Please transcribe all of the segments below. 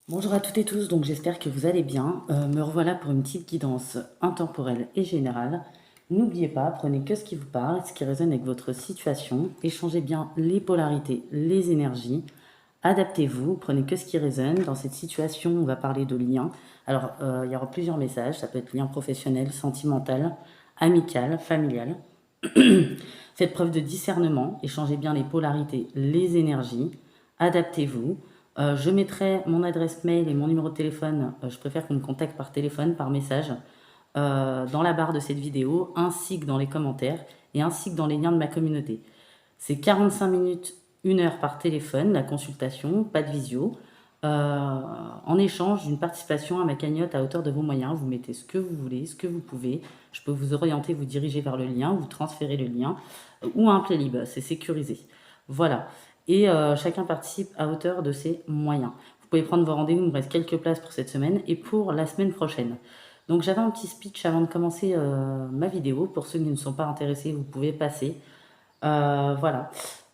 Bonjour à toutes et tous, donc j'espère que vous allez bien. Me revoilà pour une petite guidance intemporelle et générale. N'oubliez pas, prenez que ce qui vous parle, ce qui résonne avec votre situation. Échangez bien les polarités, les énergies. Adaptez-vous, prenez que ce qui résonne. Dans cette situation, on va parler de liens. Alors, il y aura plusieurs messages. Ça peut être lien professionnel, sentimental, amical, familial. Faites preuve de discernement. Échangez bien les polarités, les énergies. Adaptez-vous. Je mettrai mon adresse mail et mon numéro de téléphone. Je préfère qu'on me contacte par téléphone, par message, dans la barre de cette vidéo, ainsi que dans les commentaires et ainsi que dans les liens de ma communauté. C'est 45 minutes, 1 heure par téléphone, la consultation, pas de visio. En échange d'une participation à ma cagnotte à hauteur de vos moyens, vous mettez ce que vous voulez, ce que vous pouvez. Je peux vous orienter, vous diriger vers le lien, vous transférer le lien ou un Playlib, c'est sécurisé. Voilà. Et chacun participe à hauteur de ses moyens. Vous pouvez prendre vos rendez-vous, il me reste quelques places pour cette semaine et pour la semaine prochaine. Donc j'avais un petit speech avant de commencer ma vidéo. Pour ceux qui ne sont pas intéressés, vous pouvez passer. Voilà.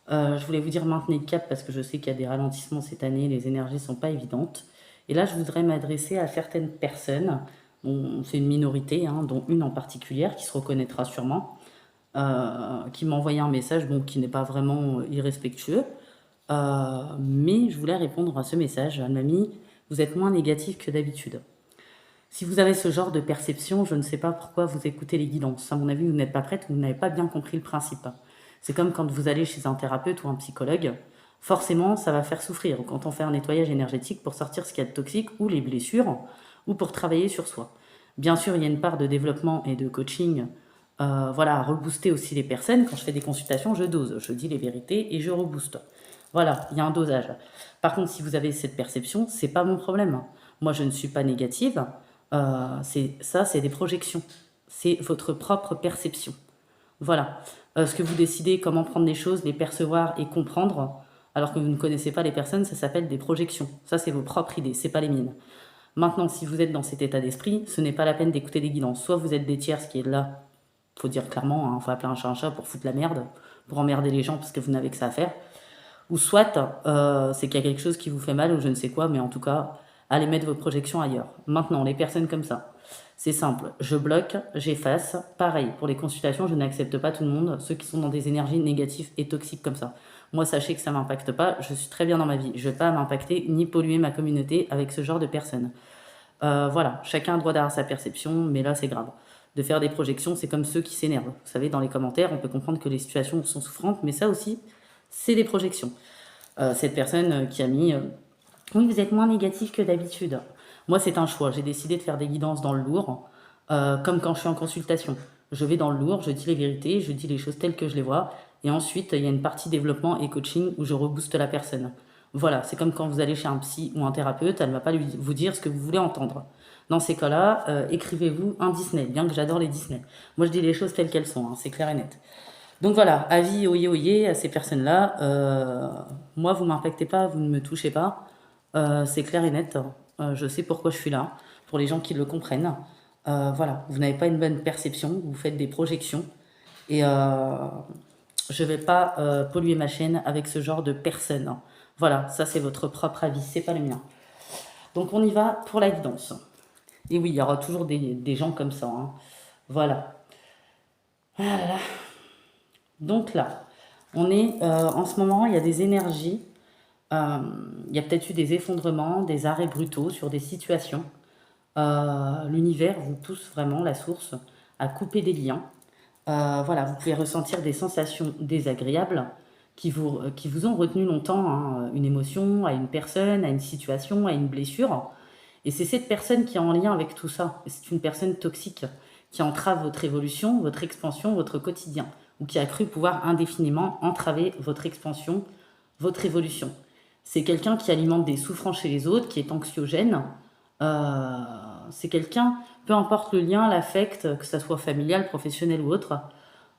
Je voulais vous dire maintenez le cap parce que je sais qu'il y a des ralentissements cette année, les énergies ne sont pas évidentes. Et là, je voudrais m'adresser à certaines personnes, c'est une minorité, hein, dont une en particulier qui se reconnaîtra sûrement, qui m'a envoyé un message bon, qui n'est pas vraiment irrespectueux. Mais je voulais répondre à ce message. Elle m'a mis « Vous êtes moins négatif que d'habitude ». Si vous avez ce genre de perception, je ne sais pas pourquoi vous écoutez les guidances. À mon avis, vous n'êtes pas prête, vous n'avez pas bien compris le principe. C'est comme quand vous allez chez un thérapeute ou un psychologue. Forcément, ça va faire souffrir quand on fait un nettoyage énergétique pour sortir ce qu'il y a de toxique ou les blessures ou pour travailler sur soi. Bien sûr, il y a une part de développement et de coaching voilà, à rebooster aussi les personnes. Quand je fais des consultations, je dose, je dis les vérités et je rebooste. Voilà, il y a un dosage. Par contre, si vous avez cette perception, c'est pas mon problème. Moi, je ne suis pas négative. C'est des projections. C'est votre propre perception. Voilà. Ce que vous décidez, comment prendre les choses, les percevoir et comprendre, alors que vous ne connaissez pas les personnes, ça s'appelle des projections. Ça, c'est vos propres idées, c'est pas les miennes. Maintenant, si vous êtes dans cet état d'esprit, ce n'est pas la peine d'écouter des guidances. Soit vous êtes des tiers, ce qui est là, faut dire clairement, hein, faut appeler un chat pour foutre la merde, pour emmerder les gens parce que vous n'avez que ça à faire. Ou soit, c'est qu'il y a quelque chose qui vous fait mal ou je ne sais quoi, mais en tout cas, allez mettre vos projections ailleurs. Maintenant, les personnes comme ça, c'est simple. Je bloque, j'efface. Pareil, pour les consultations, je n'accepte pas tout le monde, ceux qui sont dans des énergies négatives et toxiques comme ça. Moi, sachez que ça ne m'impacte pas, je suis très bien dans ma vie. Je ne vais pas m'impacter ni polluer ma communauté avec ce genre de personnes. Voilà, chacun a le droit d'avoir sa perception, mais là, c'est grave. De faire des projections, c'est comme ceux qui s'énervent. Vous savez, dans les commentaires, on peut comprendre que les situations sont souffrantes, mais ça aussi, c'est des projections. Cette personne qui a mis oui, vous êtes moins négatif que d'habitude. Moi, c'est un choix. J'ai décidé de faire des guidances dans le lourd, comme quand je suis en consultation. Je vais dans le lourd, je dis les vérités, je dis les choses telles que je les vois. Et ensuite, il y a une partie développement et coaching où je rebooste la personne. Voilà, c'est comme quand vous allez chez un psy ou un thérapeute, elle ne va pas vous dire ce que vous voulez entendre. Dans ces cas-là, écrivez-vous un Disney, bien que j'adore les Disney. Moi, je dis les choses telles qu'elles sont, hein, c'est clair et net. Donc voilà, avis oyez oyez à ces personnes-là. Moi, vous m'impactez pas, vous ne me touchez pas. C'est clair et net. Je sais pourquoi je suis là, pour les gens qui le comprennent. Voilà, vous n'avez pas une bonne perception, vous faites des projections. Et je ne vais pas polluer ma chaîne avec ce genre de personnes. Voilà, ça c'est votre propre avis, c'est pas le mien. Donc on y va pour la guidance. Et oui, il y aura toujours des gens comme ça, hein. Voilà. Voilà. Donc là, on est en ce moment, il y a des énergies, il y a peut-être eu des effondrements, des arrêts brutaux sur des situations. L'univers vous pousse vraiment, la source, à couper des liens. Voilà, vous pouvez ressentir des sensations désagréables qui vous ont retenu longtemps, hein, une émotion, à une personne, à une situation, à une blessure. Et c'est cette personne qui est en lien avec tout ça. C'est une personne toxique qui entrave votre évolution, votre expansion, votre quotidien, ou qui a cru pouvoir indéfiniment entraver votre expansion, votre évolution. C'est quelqu'un qui alimente des souffrances chez les autres, qui est anxiogène. Euh, c'est quelqu'un, peu importe le lien, l'affect, que ça soit familial, professionnel ou autre,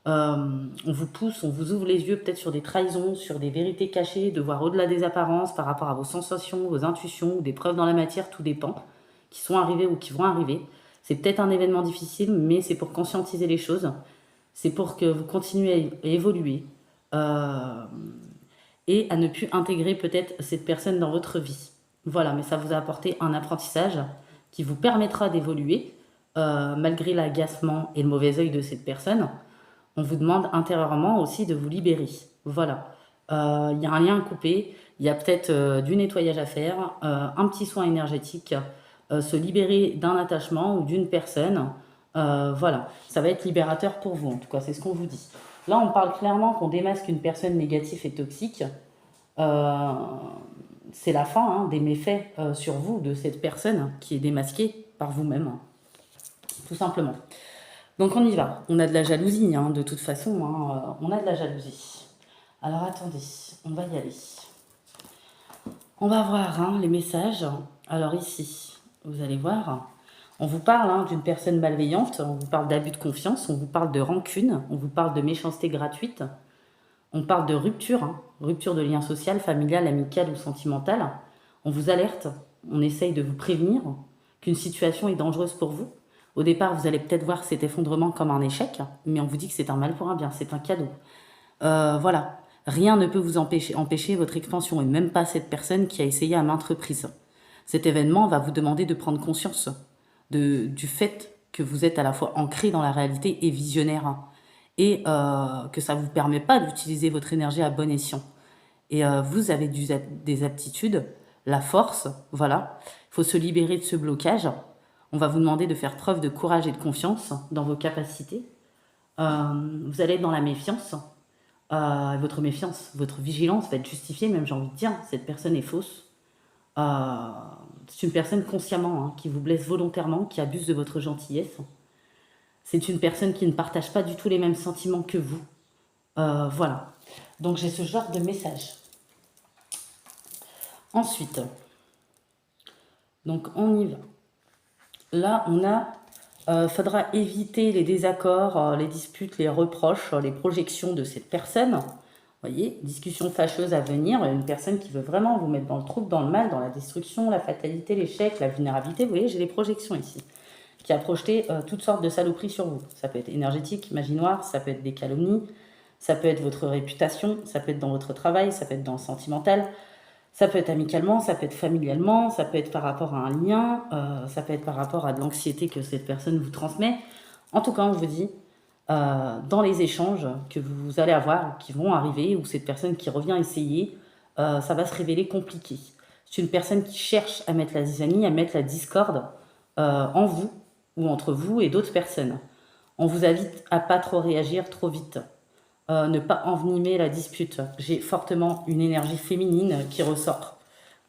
on vous pousse, on vous ouvre les yeux peut-être sur des trahisons, sur des vérités cachées, de voir au-delà des apparences par rapport à vos sensations, vos intuitions, ou des preuves dans la matière, tout dépend, qui sont arrivées ou qui vont arriver. C'est peut-être un événement difficile, mais c'est pour conscientiser les choses, c'est pour que vous continuez à évoluer et à ne plus intégrer peut-être cette personne dans votre vie. Voilà, mais ça vous a apporté un apprentissage qui vous permettra d'évoluer malgré l'agacement et le mauvais œil de cette personne. On vous demande intérieurement aussi de vous libérer. Voilà. Il y a un lien à couper, il y a peut-être du nettoyage à faire, un petit soin énergétique, se libérer d'un attachement ou d'une personne. Voilà, ça va être libérateur pour vous, en tout cas, c'est ce qu'on vous dit. Là, on parle clairement qu'on démasque une personne négative et toxique. Euh, c'est la fin des méfaits sur vous de cette personne qui est démasquée par vous-même, tout simplement. Donc on y va. On a de la jalousie, de toute façon. On a de la jalousie. Alors attendez, on va y aller. On va voir les messages. Alors ici, vous allez voir, on vous parle d'une personne malveillante, on vous parle d'abus de confiance, on vous parle de rancune, on vous parle de méchanceté gratuite, on parle de rupture, rupture de lien social, familial, amical ou sentimental. On vous alerte, on essaye de vous prévenir qu'une situation est dangereuse pour vous. Au départ, vous allez peut-être voir cet effondrement comme un échec, mais on vous dit que c'est un mal pour un bien, c'est un cadeau. Voilà, rien ne peut vous empêcher votre expansion, et même pas cette personne qui a essayé à maintes reprises. Cet événement va vous demander de prendre conscience du fait que vous êtes à la fois ancré dans la réalité et visionnaire, et que ça ne vous permet pas d'utiliser votre énergie à bon escient. Et vous avez des aptitudes, la force, voilà. Il faut se libérer de ce blocage. On va vous demander de faire preuve de courage et de confiance dans vos capacités. Vous allez être dans la méfiance. Votre méfiance, votre vigilance va être justifiée, même j'ai envie de dire, cette personne est fausse. C'est une personne consciemment qui vous blesse volontairement, qui abuse de votre gentillesse. C'est une personne qui ne partage pas du tout les mêmes sentiments que vous. Voilà. Donc j'ai ce genre de message. Ensuite, donc on y va. Là, on a, faudra éviter les désaccords, les disputes, les reproches, les projections de cette personne. Vous voyez, discussion fâcheuse à venir, une personne qui veut vraiment vous mettre dans le trouble, dans le mal, dans la destruction, la fatalité, l'échec, la vulnérabilité. Vous voyez, j'ai les projections ici, qui a projeté toutes sortes de saloperies sur vous. Ça peut être énergétique, magie noire, ça peut être des calomnies, ça peut être votre réputation, ça peut être dans votre travail, ça peut être dans le sentimental, ça peut être amicalement, ça peut être familialement, ça peut être par rapport à un lien, ça peut être par rapport à de l'anxiété que cette personne vous transmet. En tout cas, on vous dit, dans les échanges que vous allez avoir, qui vont arriver, ou cette personne qui revient essayer, ça va se révéler compliqué. C'est une personne qui cherche à mettre la zizanie, à mettre la discorde en vous, ou entre vous et d'autres personnes. On vous invite à pas trop réagir trop vite. Ne pas envenimer la dispute. J'ai fortement une énergie féminine qui ressort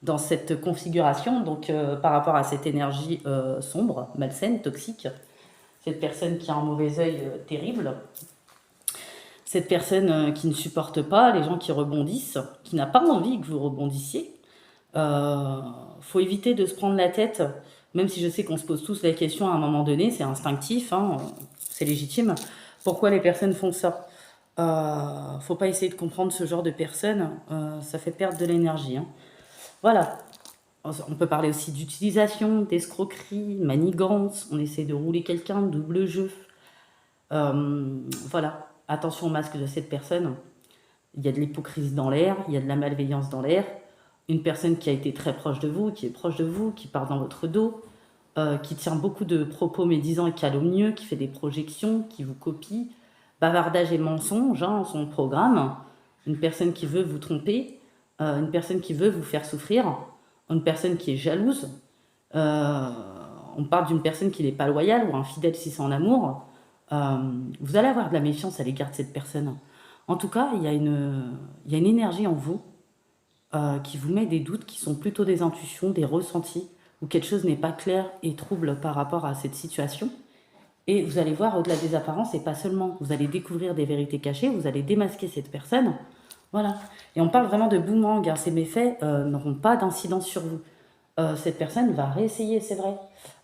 dans cette configuration, donc par rapport à cette énergie sombre, malsaine, toxique, cette personne qui a un mauvais œil terrible, cette personne qui ne supporte pas les gens qui rebondissent, qui n'a pas envie que vous rebondissiez. Faut éviter de se prendre la tête, même si je sais qu'on se pose tous la question à un moment donné, c'est instinctif, c'est légitime. Pourquoi les personnes font ça? Faut pas essayer de comprendre ce genre de personnes, ça fait perdre de l'énergie. Voilà. On peut parler aussi d'utilisation, d'escroquerie, manigance, on essaie de rouler quelqu'un, double jeu. Voilà. Attention au masque de cette personne. Il y a de l'hypocrisie dans l'air, il y a de la malveillance dans l'air. Une personne qui a été très proche de vous, qui est proche de vous, qui part dans votre dos, qui tient beaucoup de propos médisants et calomnieux, qui fait des projections, qui vous copie. Bavardage et mensonge, son programme. Une personne qui veut vous tromper, une personne qui veut vous faire souffrir, une personne qui est jalouse. On parle d'une personne qui n'est pas loyale ou infidèle si c'est en amour. Vous allez avoir de la méfiance à l'égard de cette personne. En tout cas, il y a une énergie en vous qui vous met des doutes qui sont plutôt des intuitions, des ressentis, où quelque chose n'est pas clair et trouble par rapport à cette situation. Et vous allez voir, au-delà des apparences, et pas seulement, vous allez découvrir des vérités cachées, vous allez démasquer cette personne. Voilà. Et on parle vraiment de boomerang, ces méfaits n'auront pas d'incidence sur vous. Cette personne va réessayer, c'est vrai,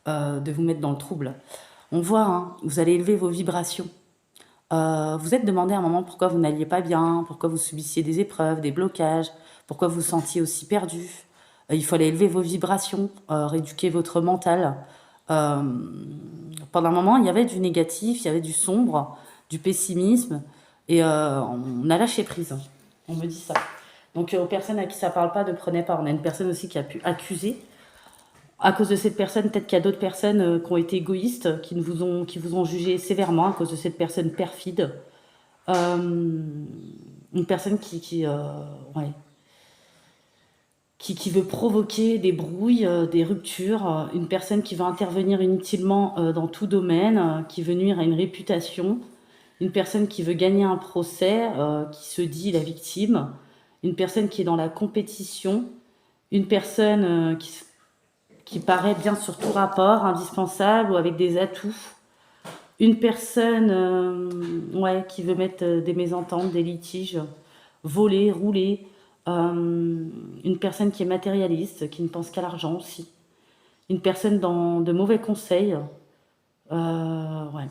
de vous mettre dans le trouble. On voit, vous allez élever vos vibrations. Vous êtes demandé à un moment pourquoi vous n'alliez pas bien, pourquoi vous subissiez des épreuves, des blocages, pourquoi vous vous sentiez aussi perdu. Il fallait élever vos vibrations, rééduquer votre mental. Pendant un moment, il y avait du négatif, il y avait du sombre, du pessimisme, et on a lâché prise. On me dit ça. Donc aux personnes à qui ça parle pas, ne prenez pas. On a une personne aussi qui a pu accuser. À cause de cette personne, peut-être qu'il y a d'autres personnes qui ont été égoïstes, qui vous ont jugé sévèrement à cause de cette personne perfide. Une personne ouais, qui veut provoquer des brouilles, des ruptures, une personne qui va intervenir inutilement dans tout domaine, qui veut nuire à une réputation, une personne qui veut gagner un procès, qui se dit la victime, une personne qui est dans la compétition, une personne qui paraît bien sur tout rapport, indispensable ou avec des atouts, une personne ouais, qui veut mettre des mésententes, des litiges, voler, rouler, une personne qui est matérialiste, qui ne pense qu'à l'argent aussi, une personne dans de mauvais conseils, ouais.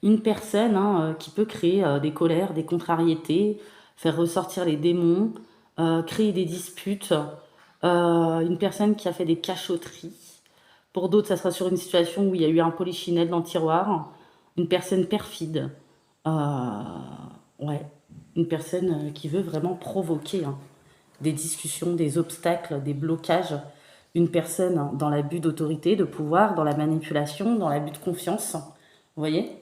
Une personne qui peut créer des colères, des contrariétés, faire ressortir les démons, créer des disputes, une personne qui a fait des cachotteries. Pour d'autres, ça sera sur une situation où il y a eu un polichinelle dans le tiroir, une personne perfide, ouais, une personne qui veut vraiment provoquer des discussions, des obstacles, des blocages, une personne dans l'abus d'autorité, de pouvoir, dans la manipulation, dans l'abus de confiance. Vous voyez?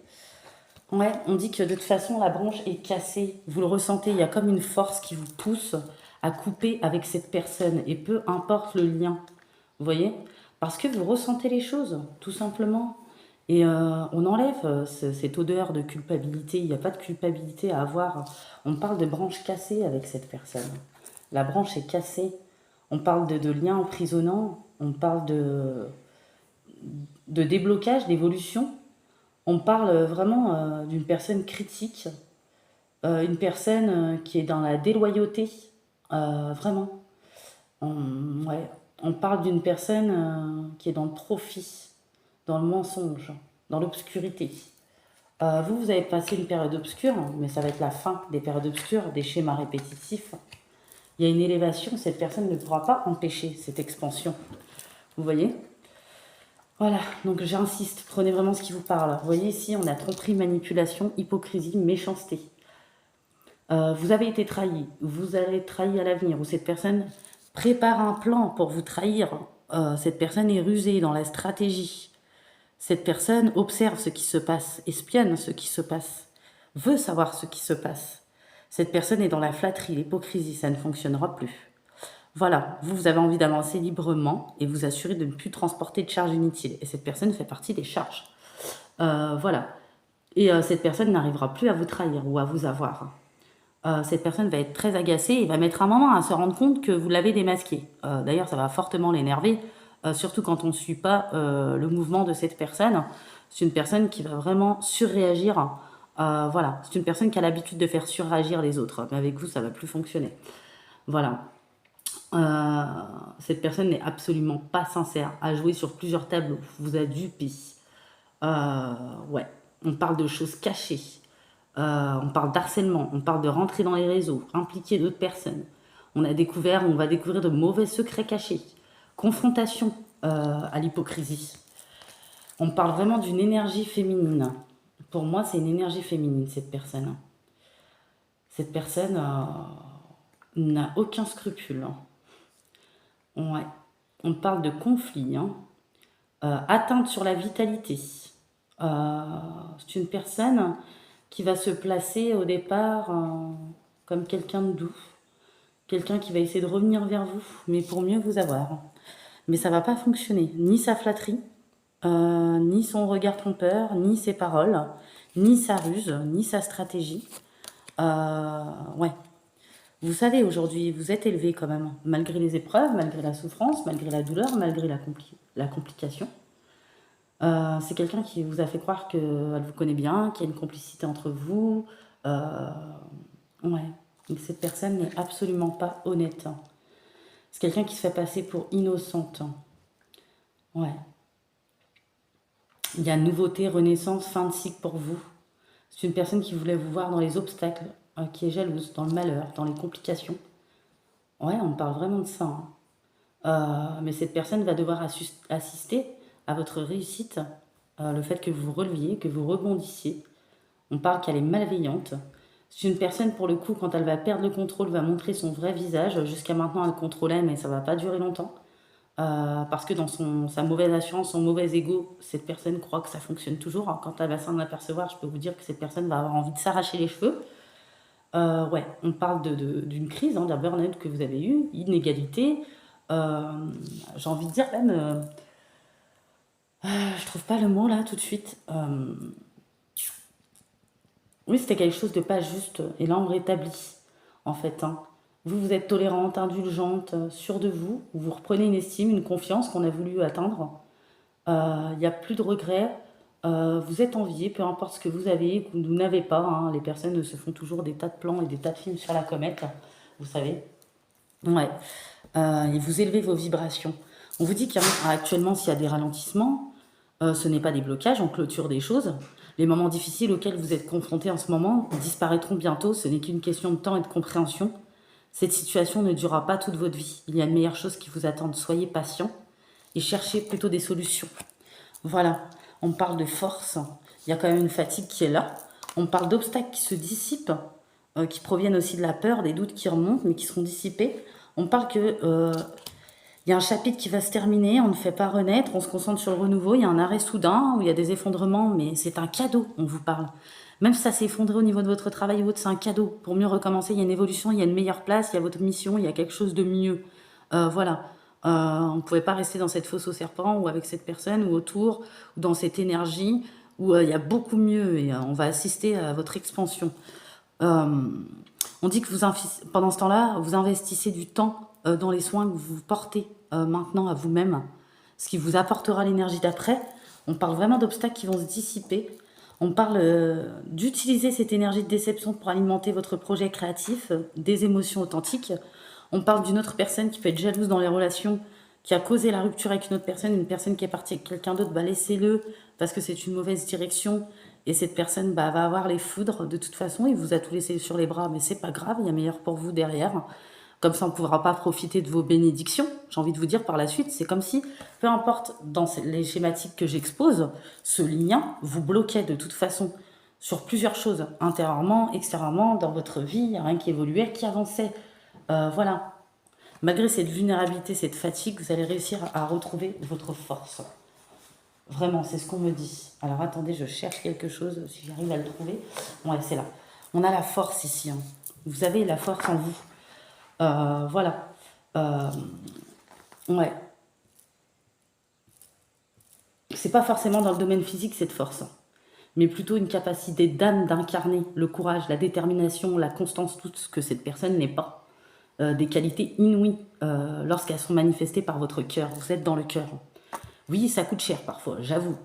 Ouais, on dit que de toute façon, la branche est cassée. Vous le ressentez, il y a comme une force qui vous pousse à couper avec cette personne. Et peu importe le lien. Vous voyez? Parce que vous ressentez les choses, tout simplement. Et on enlève cette odeur de culpabilité. Il n'y a pas de culpabilité à avoir. On parle de branche cassée avec cette personne. La branche est cassée. On parle de liens emprisonnants. On parle de déblocage, d'évolution. On parle vraiment d'une personne critique, une personne qui est dans la déloyauté, vraiment. Ouais, on parle d'une personne qui est dans le profit, dans le mensonge, dans l'obscurité. Vous avez passé une période obscure, mais ça va être la fin des périodes obscures, des schémas répétitifs. Il y a une élévation, cette personne ne pourra pas empêcher cette expansion. Vous voyez? Voilà, donc j'insiste, prenez vraiment ce qui vous parle. Vous voyez ici, on a tromperie, manipulation, hypocrisie, méchanceté. Vous avez été trahi, vous allez être trahi à l'avenir, ou cette personne prépare un plan pour vous trahir. Cette personne est rusée dans la stratégie. Cette personne observe ce qui se passe, espionne ce qui se passe, veut savoir ce qui se passe. Cette personne est dans la flatterie, l'hypocrisie, ça ne fonctionnera plus. Voilà, vous avez envie d'avancer librement et vous assurer de ne plus transporter de charges inutiles. Et cette personne fait partie des charges. Voilà. Et cette personne n'arrivera plus à vous trahir ou à vous avoir. Cette personne va être très agacée et va mettre un moment à se rendre compte que vous l'avez démasqué. D'ailleurs, ça va fortement l'énerver, surtout quand on ne suit pas le mouvement de cette personne. C'est une personne qui va vraiment surréagir. Voilà, c'est une personne qui a l'habitude de faire surréagir les autres. Mais avec vous, ça ne va plus fonctionner. Voilà. Cette personne n'est absolument pas sincère, a joué sur plusieurs tableaux, vous a dupé. Ouais, on parle de choses cachées, on parle d'harcèlement, on parle de rentrer dans les réseaux, impliquer d'autres personnes. On va découvrir de mauvais secrets cachés, confrontation à l'hypocrisie. On parle vraiment d'une énergie féminine. Pour moi, c'est une énergie féminine, cette personne. Cette personne n'a aucun scrupule. Ouais. On parle de conflit, atteinte sur la vitalité. C'est une personne qui va se placer au départ comme quelqu'un de doux, quelqu'un qui va essayer de revenir vers vous, mais pour mieux vous avoir. Mais ça va pas fonctionner, ni sa flatterie, ni son regard trompeur, ni ses paroles, ni sa ruse, ni sa stratégie. Ouais. Vous savez, aujourd'hui, vous êtes élevé quand même, malgré les épreuves, malgré la souffrance, malgré la douleur, malgré la complication. C'est quelqu'un qui vous a fait croire qu'elle vous connaît bien, qu'il y a une complicité entre vous. Ouais. Donc cette personne n'est absolument pas honnête. C'est quelqu'un qui se fait passer pour innocente. Ouais. Il y a nouveauté, renaissance, fin de cycle pour vous. C'est une personne qui voulait vous voir dans les obstacles, qui est jalouse, dans le malheur, dans les complications. Ouais, on parle vraiment de ça. Mais cette personne va devoir assister à votre réussite, le fait que vous vous releviez, que vous rebondissiez. On parle qu'elle est malveillante. C'est une personne, pour le coup, quand elle va perdre le contrôle, va montrer son vrai visage. Jusqu'à maintenant, elle contrôlait, mais ça va pas durer longtemps. Parce que dans sa mauvaise assurance, son mauvais ego, cette personne croit que ça fonctionne toujours. Alors, quand elle va s'en apercevoir, je peux vous dire que cette personne va avoir envie de s'arracher les cheveux. Ouais, on parle d'une crise, hein, d'un burn-out que vous avez eu, inégalité. Euh, j'ai envie de dire même, je trouve pas le mot là tout de suite. Oui, c'était quelque chose de pas juste. Et là, on rétablit, en fait, hein. Vous, vous êtes tolérante, indulgente, sûre de vous. Vous reprenez une estime, une confiance qu'on a voulu atteindre. Il n'y a plus de regrets. Vous êtes envié, peu importe ce que vous avez, que vous n'avez pas, hein. Les personnes se font toujours des tas de plans et des tas de films sur la comète, vous savez. Ouais. Et vous élevez vos vibrations. On vous dit qu'actuellement, s'il y a des ralentissements, ce n'est pas des blocages, on clôture des choses. Les moments difficiles auxquels vous êtes confrontés en ce moment disparaîtront bientôt. Ce n'est qu'une question de temps et de compréhension. Cette situation ne durera pas toute votre vie. Il y a de meilleures choses qui vous attendent. Soyez patient et cherchez plutôt des solutions. Voilà, on parle de force. Il y a quand même une fatigue qui est là. On parle d'obstacles qui se dissipent, qui proviennent aussi de la peur, des doutes qui remontent, mais qui seront dissipés. On parle que il y a un chapitre qui va se terminer, on ne fait pas renaître, on se concentre sur le renouveau, il y a un arrêt soudain, où il y a des effondrements, mais c'est un cadeau, on vous parle. Même si ça s'est effondré au niveau de votre travail ou autre, c'est un cadeau. Pour mieux recommencer, il y a une évolution, il y a une meilleure place, il y a votre mission, il y a quelque chose de mieux. Voilà. On ne pouvait pas rester dans cette fosse au serpent ou avec cette personne ou autour, ou dans cette énergie où il y a beaucoup mieux et on va assister à votre expansion. Euh, on dit que pendant ce temps-là, vous investissez du temps dans les soins que vous portez maintenant à vous-même, ce qui vous apportera l'énergie d'après. On parle vraiment d'obstacles qui vont se dissiper. On parle d'utiliser cette énergie de déception pour alimenter votre projet créatif, des émotions authentiques. On parle d'une autre personne qui peut être jalouse dans les relations, qui a causé la rupture avec une personne qui est partie avec quelqu'un d'autre, bah laissez-le, parce que c'est une mauvaise direction. Et cette personne bah, va avoir les foudres de toute façon, il vous a tout laissé sur les bras, mais c'est pas grave, il y a meilleur pour vous derrière. Comme ça, on ne pourra pas profiter de vos bénédictions. J'ai envie de vous dire par la suite, c'est comme si, peu importe dans les schématiques que j'expose, ce lien vous bloquait de toute façon sur plusieurs choses, intérieurement, extérieurement, dans votre vie, il n'y a rien qui évoluait, qui avançait. Voilà. Malgré cette vulnérabilité, cette fatigue, vous allez réussir à retrouver votre force. Vraiment, c'est ce qu'on me dit. Alors attendez, je cherche quelque chose, si j'arrive à le trouver. Ouais, c'est là. On a la force ici, hein. Vous avez la force en vous. Voilà. Euh, ouais. C'est pas forcément dans le domaine physique cette force, hein, mais plutôt une capacité d'âme d'incarner le courage, la détermination, la constance, tout ce que cette personne n'est pas. Des qualités inouïes lorsqu'elles sont manifestées par votre cœur. Vous êtes dans le cœur. Oui, ça coûte cher parfois, j'avoue.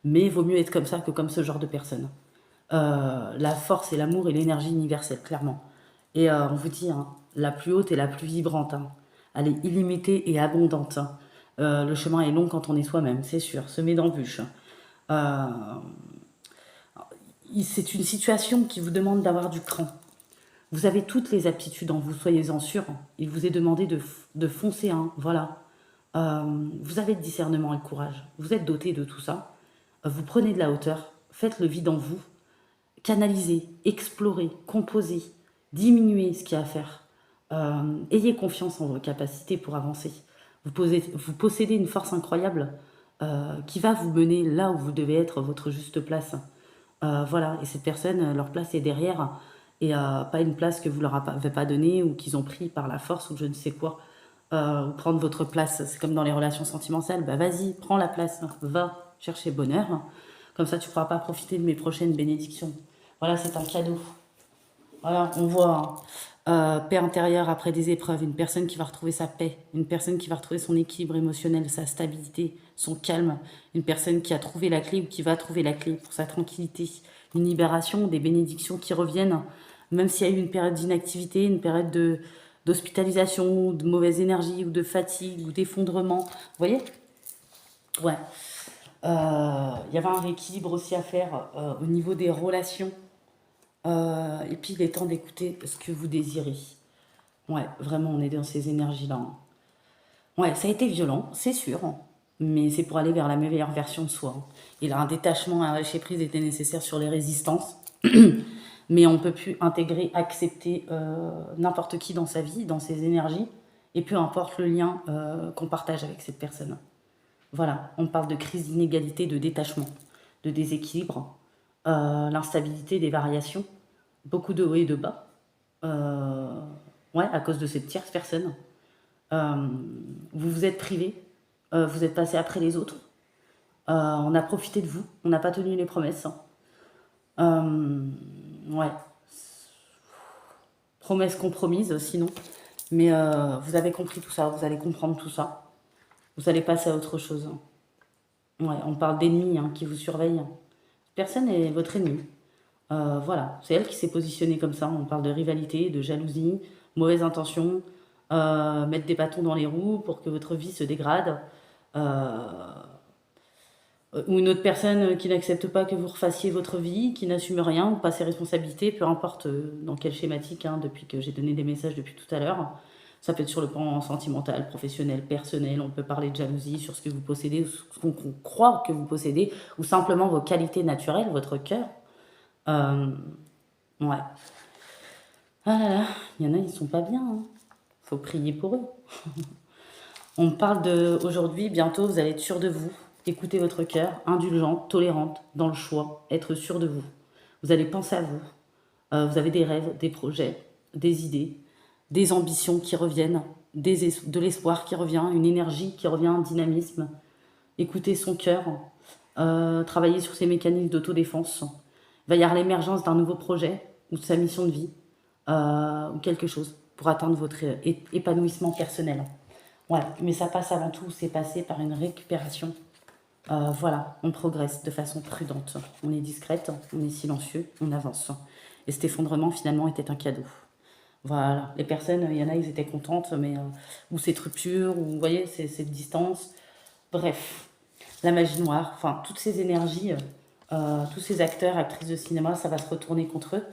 Mais vaut mieux être comme ça que comme ce genre de personne. La force et l'amour et l'énergie universelle, clairement. Et on vous dit, hein, la plus haute et la plus vibrante, hein. Elle est illimitée et abondante, hein. Le chemin est long quand on est soi-même, c'est sûr, semé d'embûches. Euh, c'est une situation qui vous demande d'avoir du cran. Vous avez toutes les aptitudes en vous, soyez-en sûrs. Il vous est demandé de foncer, hein, voilà. Vous avez le discernement et le courage. Vous êtes doté de tout ça. Vous prenez de la hauteur, faites le vide en vous, canalisez, explorez, composez, diminuez ce qu'il y a à faire. Ayez confiance en vos capacités pour avancer. Vous possédez une force incroyable qui va vous mener là où vous devez être, votre juste place. Voilà, et cette personne, leur place est derrière, et pas une place que vous leur avez pas donnée ou qu'ils ont pris par la force ou je ne sais quoi. Ou prendre votre place, c'est comme dans les relations sentimentales, bah vas-y, prends la place, va chercher bonheur, comme ça tu ne pourras pas profiter de mes prochaines bénédictions. Voilà, c'est un cadeau. Voilà, on voit paix intérieure après des épreuves, une personne qui va retrouver sa paix, une personne qui va retrouver son équilibre émotionnel, sa stabilité, son calme, une personne qui a trouvé la clé ou qui va trouver la clé pour sa tranquillité, une libération, des bénédictions qui reviennent, même s'il y a eu une période d'inactivité, une période d'hospitalisation, de mauvaise énergie ou de fatigue ou d'effondrement. Vous voyez? Ouais. Il y avait un rééquilibre aussi à faire au niveau des relations. Et puis, il est temps d'écouter ce que vous désirez. Ouais, vraiment, on est dans ces énergies-là, hein. Ouais, ça a été violent, c'est sûr, hein, mais c'est pour aller vers la meilleure version de soi, hein. Et là, un détachement, un lâcher-prise était nécessaire sur les résistances. mais on ne peut plus intégrer, accepter n'importe qui dans sa vie, dans ses énergies, et peu importe le lien qu'on partage avec cette personne. Voilà, on parle de crise d'inégalité, de détachement, de déséquilibre, l'instabilité, des variations, beaucoup de hauts et de bas, ouais, à cause de cette tierce personne. Vous vous êtes privé, vous êtes passé après les autres, on a profité de vous, on n'a pas tenu les promesses. Ouais, promesses compromises sinon, mais vous avez compris tout ça, vous allez comprendre tout ça, vous allez passer à autre chose. Ouais, on parle d'ennemis qui vous surveillent. Personne n'est votre ennemi. Voilà, c'est elle qui s'est positionnée comme ça. On parle de rivalité, de jalousie, mauvaise intention, mettre des bâtons dans les roues pour que votre vie se dégrade. Ou une autre personne qui n'accepte pas que vous refassiez votre vie, qui n'assume rien, ou pas ses responsabilités, peu importe dans quel schématique, depuis que j'ai donné des messages depuis tout à l'heure. Ça peut être sur le plan sentimental, professionnel, personnel. On peut parler de jalousie sur ce que vous possédez, ou ce qu'on croit que vous possédez, ou simplement vos qualités naturelles, votre cœur. Ouais. Ah là là, il y en a, ils sont pas bien. Faut prier pour eux. On parle de aujourd'hui, bientôt, vous allez être sûr de vous. Écoutez votre cœur, indulgente, tolérante, dans le choix, être sûr de vous. Vous allez penser à vous. Vous avez des rêves, des projets, des idées, des ambitions qui reviennent, de l'espoir qui revient, une énergie qui revient, un dynamisme. Écoutez son cœur, travailler sur ses mécanismes d'autodéfense. Il va y avoir l'émergence d'un nouveau projet ou de sa mission de vie ou quelque chose pour atteindre votre épanouissement personnel. Ouais, mais ça passe avant tout, c'est passé par une récupération. Voilà, on progresse de façon prudente. On est discrète, on est silencieux, on avance. Et cet effondrement, finalement, était un cadeau. Voilà, les personnes, il y en a, ils étaient contentes, mais ou cette rupture, ou vous voyez, cette distance. Bref, la magie noire, enfin, toutes ces énergies, tous ces acteurs, actrices de cinéma, ça va se retourner contre eux.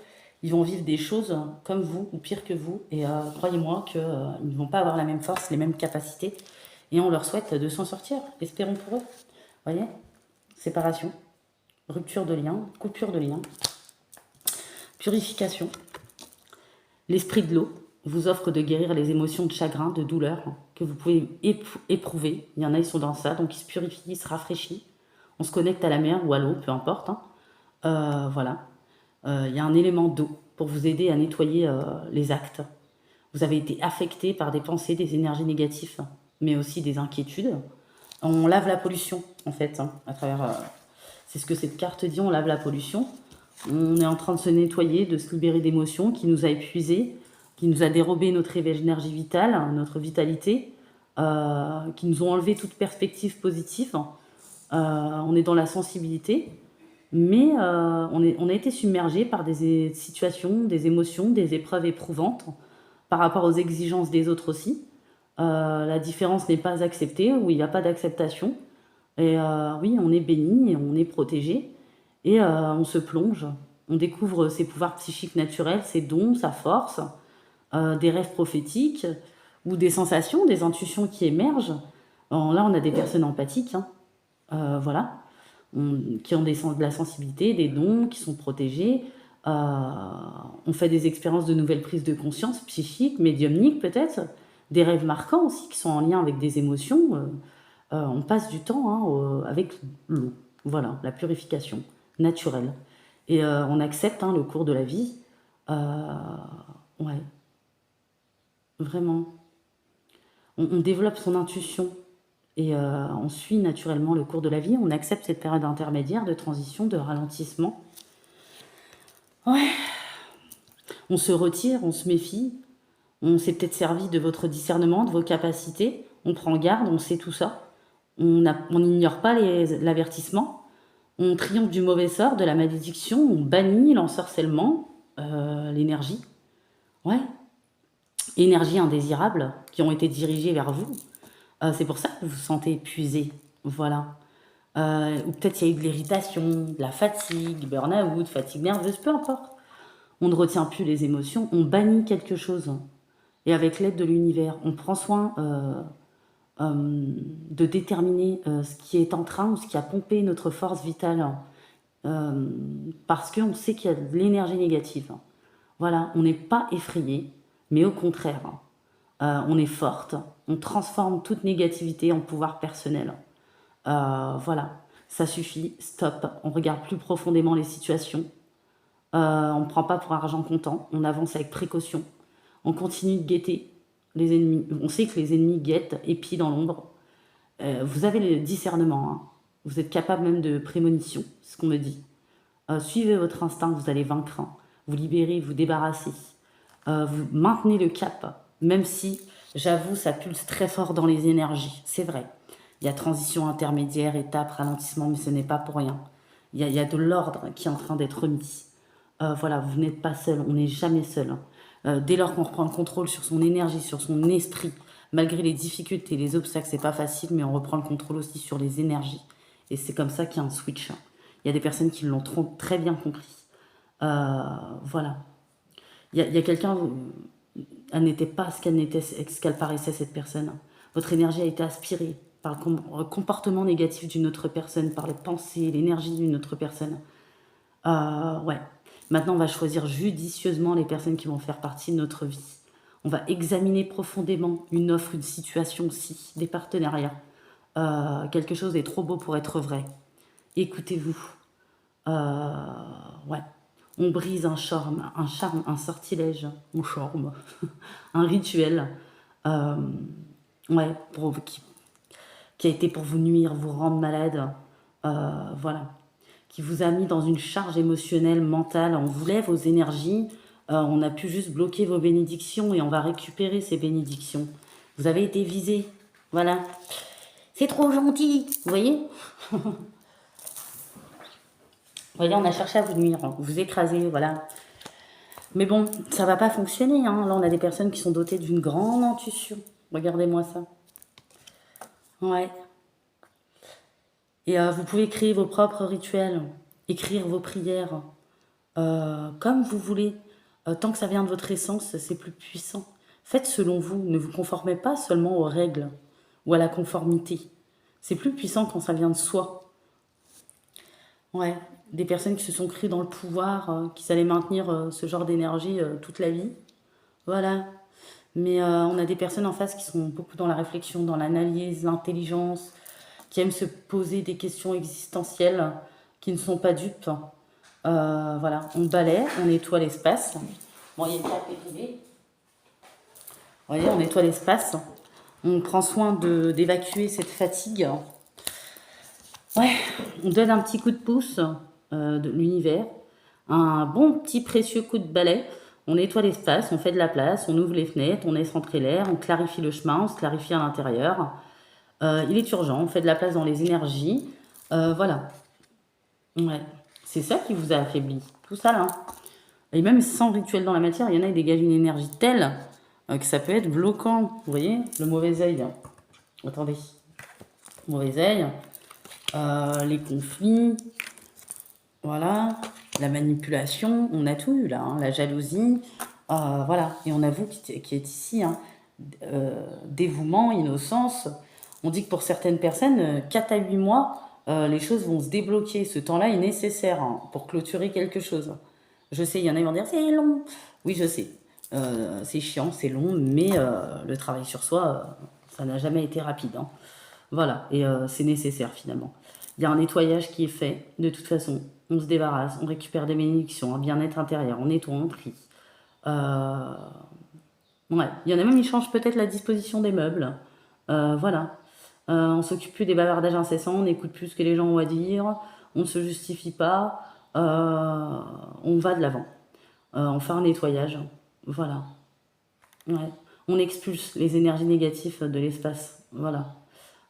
Ils vont vivre des choses comme vous, ou pire que vous, et croyez-moi qu'ils ne vont pas avoir la même force, les mêmes capacités, et on leur souhaite de s'en sortir. Espérons pour eux. Vous voyez, séparation, rupture de lien, coupure de lien, purification. L'esprit de l'eau vous offre de guérir les émotions de chagrin, de douleur que vous pouvez éprouver. Il y en a, ils sont dans ça, donc ils se purifient, ils se rafraîchissent. On se connecte à la mer ou à l'eau, peu importe. Voilà. Il y a un élément d'eau pour vous aider à nettoyer les actes. Vous avez été affecté par des pensées, des énergies négatives, mais aussi des inquiétudes. On lave la pollution, en fait, à travers... c'est ce que cette carte dit, on lave la pollution. On est en train de se nettoyer, de se libérer d'émotions qui nous a épuisés, qui nous a dérobé notre énergie vitale, notre vitalité, qui nous ont enlevé toute perspective positive. On est dans la sensibilité, mais on a été submergé par des situations, des émotions, des épreuves éprouvantes, par rapport aux exigences des autres aussi. La différence n'est pas acceptée, ou il n'y a pas d'acceptation. Et oui, on est béni, et on est protégé, et on se plonge. On découvre ses pouvoirs psychiques naturels, ses dons, sa force, des rêves prophétiques, ou des sensations, des intuitions qui émergent. Là, on a des personnes empathiques, voilà, qui ont de la sensibilité, des dons, qui sont protégés. On fait des expériences de nouvelles prises de conscience psychiques, médiumniques peut-être, des rêves marquants aussi qui sont en lien avec des émotions. On passe du temps avec l'eau, voilà, la purification naturelle. Et on accepte le cours de la vie. Ouais, vraiment. On développe son intuition et on suit naturellement le cours de la vie. On accepte cette période intermédiaire de transition, de ralentissement. Ouais. On se retire, on se méfie. On s'est peut-être servi de votre discernement, de vos capacités. On prend garde, on sait tout ça. On n'ignore pas l'avertissement. On triomphe du mauvais sort, de la malédiction. On bannit l'ensorcellement, l'énergie. Ouais. Énergie indésirable qui ont été dirigées vers vous. C'est pour ça que vous vous sentez épuisé. Voilà. Ou peut-être il y a eu de l'irritation, de la fatigue, burn-out, fatigue nerveuse, peu importe. On ne retient plus les émotions, on bannit quelque chose. Et avec l'aide de l'univers, on prend soin de déterminer ce qui est en train ou ce qui a pompé notre force vitale parce qu'on sait qu'il y a de l'énergie négative. Voilà, on n'est pas effrayé, mais au contraire, on est forte, on transforme toute négativité en pouvoir personnel. Voilà, ça suffit, stop, on regarde plus profondément les situations, on ne prend pas pour argent comptant, on avance avec précaution, on continue de guetter les ennemis. On sait que les ennemis guettent, épient dans l'ombre. Vous avez le discernement, hein. Vous êtes capable même de prémonition, c'est ce qu'on me dit. Suivez votre instinct, vous allez vaincre, hein. Vous libérez, vous débarrassez. Vous maintenez le cap, même si, j'avoue, ça pulse très fort dans les énergies. C'est vrai. Il y a transition intermédiaire, étape, ralentissement, mais ce n'est pas pour rien. Il y a de l'ordre qui est en train d'être remis. Voilà, vous n'êtes pas seul, on n'est jamais seul, hein. Dès lors qu'on reprend le contrôle sur son énergie, sur son esprit, malgré les difficultés, les obstacles, c'est pas facile, mais on reprend le contrôle aussi sur les énergies. Et c'est comme ça qu'il y a un switch, hein. Il y a des personnes qui l'ont très bien compris. Voilà. Il y a quelqu'un, elle n'était pas ce qu'elle paraissait, cette personne. Votre énergie a été aspirée par le comportement négatif d'une autre personne, par les pensées, l'énergie d'une autre personne. Ouais. Maintenant, on va choisir judicieusement les personnes qui vont faire partie de notre vie. On va examiner profondément une offre, une situation aussi, des partenariats. Quelque chose est trop beau pour être vrai. Écoutez-vous. Ouais. On brise un charme, un sortilège, un charme, un rituel, euh, ouais, qui a été pour vous nuire, vous rendre malade, voilà, qui vous a mis dans une charge émotionnelle, mentale. On vous lève vos énergies, on a pu juste bloquer vos bénédictions et on va récupérer ces bénédictions. Vous avez été visé, voilà. C'est trop gentil, vous voyez? Vous voyez, on a cherché à vous nuire, vous écraser, voilà. Mais bon, ça va pas fonctionner, hein. Là, on a des personnes qui sont dotées d'une grande intuition. Regardez-moi ça. Ouais. Et vous pouvez créer vos propres rituels, écrire vos prières, comme vous voulez. Tant que ça vient de votre essence, c'est plus puissant. Faites selon vous, ne vous conformez pas seulement aux règles ou à la conformité. C'est plus puissant quand ça vient de soi. Ouais, des personnes qui se sont créées dans le pouvoir, qui allaient maintenir ce genre d'énergie toute la vie. Voilà. Mais on a des personnes en face qui sont beaucoup dans la réflexion, dans l'analyse, l'intelligence, qui aiment se poser des questions existentielles, qui ne sont pas dupes. Voilà, on balaie, on nettoie l'espace. Bon, il y a une carte privée. Vous voyez, on nettoie l'espace. On prend soin d'évacuer cette fatigue. Ouais, on donne un petit coup de pouce de l'univers, un bon petit précieux coup de balai. On nettoie l'espace, on fait de la place, on ouvre les fenêtres, on laisse rentrer l'air, on clarifie le chemin, on se clarifie à l'intérieur. Il est urgent, on fait de la place dans les énergies. Voilà. Ouais. C'est ça qui vous a affaibli. Tout ça là. Et même sans rituel dans la matière, il y en a qui dégagent une énergie telle que ça peut être bloquant. Vous voyez, le mauvais œil. Attendez. Mauvais œil. Les conflits. Voilà. La manipulation. On a tout eu là, hein. La jalousie. Voilà. Et on a vous qui est ici, hein. Dévouement, innocence. On dit que pour certaines personnes, 4 à 8 mois, les choses vont se débloquer. Ce temps-là est nécessaire, hein, pour clôturer quelque chose. Je sais, il y en a qui vont dire c'est long. Oui, je sais. C'est chiant, c'est long, mais le travail sur soi, ça n'a jamais été rapide, hein. Voilà, et c'est nécessaire finalement. Il y a un nettoyage qui est fait. De toute façon, on se débarrasse, on récupère des bénédictions, un bien-être intérieur, on nettoie, on trie. Ouais, il y en a même, ils changent peut-être la disposition des meubles. Voilà. On s'occupe plus des bavardages incessants, on n'écoute plus ce que les gens ont à dire, on ne se justifie pas, on va de l'avant. On fait un nettoyage. Voilà. Ouais. On expulse les énergies négatives de l'espace. Voilà.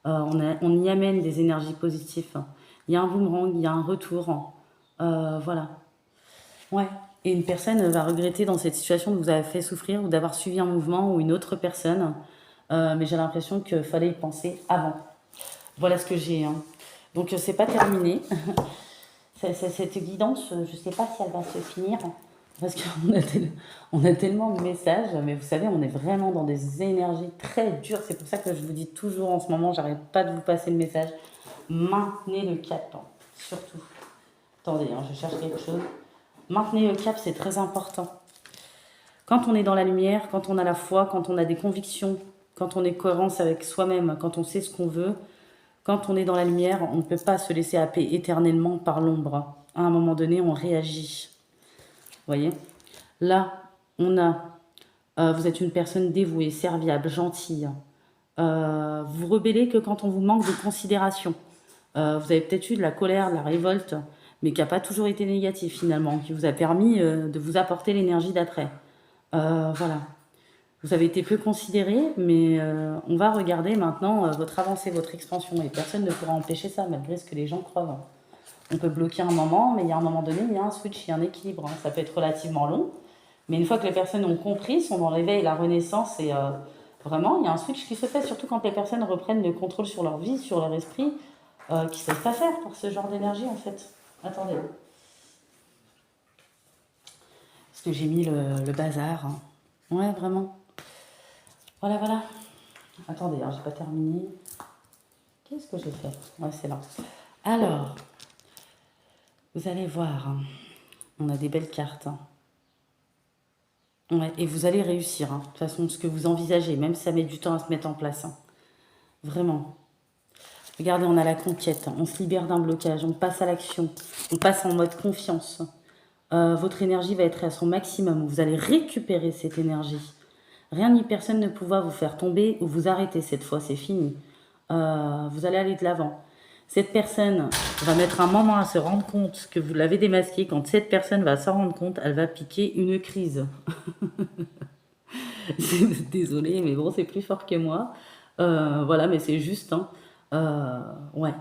On y amène des énergies positives. Il y a un boomerang, il y a un retour. Voilà. Ouais. Et une personne va regretter dans cette situation de vous avoir fait souffrir ou d'avoir suivi un mouvement ou une autre personne. Mais j'ai l'impression qu'il fallait y penser avant. Voilà ce que j'ai, hein. Donc c'est pas terminé. Cette guidance, je ne sais pas si elle va se finir. Parce qu'on a, on a tellement de messages. Mais vous savez, on est vraiment dans des énergies très dures. C'est pour ça que je vous dis toujours en ce moment, j'arrête pas de vous passer le message. Maintenez le cap, hein, surtout. Attendez, hein, je cherche quelque chose. Maintenez le cap, c'est très important. Quand on est dans la lumière, quand on a la foi, quand on a des convictions, quand on est cohérence avec soi-même, quand on sait ce qu'on veut, quand on est dans la lumière, on ne peut pas se laisser happer éternellement par l'ombre. À un moment donné, on réagit. Vous voyez? Là, on a... vous êtes une personne dévouée, serviable, gentille. Vous rebellez que quand on vous manque de considération. Vous avez peut-être eu de la colère, de la révolte, mais qui n'a pas toujours été négative finalement, qui vous a permis de vous apporter l'énergie d'attrait. Voilà. Vous avez été peu considéré, mais on va regarder maintenant votre avancée, votre expansion, et personne ne pourra empêcher ça, malgré ce que les gens croient. On peut bloquer un moment, mais il y a un moment donné, il y a un switch, il y a un équilibre. Hein. Ça peut être relativement long, mais une fois que les personnes ont compris, sont dans l'éveil, la renaissance, et vraiment, il y a un switch qui se fait, surtout quand les personnes reprennent le contrôle sur leur vie, sur leur esprit, qui ne savent pas faire pour ce genre d'énergie, en fait. Attendez. Parce que j'ai mis le bazar. Hein. Ouais, vraiment. Voilà, voilà. Attendez, hein, j'ai pas terminé. Qu'est-ce que j'ai fait? Ouais, c'est là. Alors, vous allez voir. Hein. On a des belles cartes. Hein. Ouais, et vous allez réussir. Hein. De toute façon, ce que vous envisagez, même si ça met du temps à se mettre en place. Hein. Vraiment. Regardez, on a la conquête. On se libère d'un blocage. On passe à l'action. On passe en mode confiance. Votre énergie va être à son maximum. Vous allez récupérer cette énergie. Rien ni personne ne pourra vous faire tomber ou vous arrêter cette fois, c'est fini. Vous allez aller de l'avant. Cette personne va mettre un moment à se rendre compte que vous l'avez démasqué. Quand cette personne va s'en rendre compte, elle va piquer une crise. Désolée, mais bon, c'est plus fort que moi. Voilà, mais c'est juste. Hein. Ouais,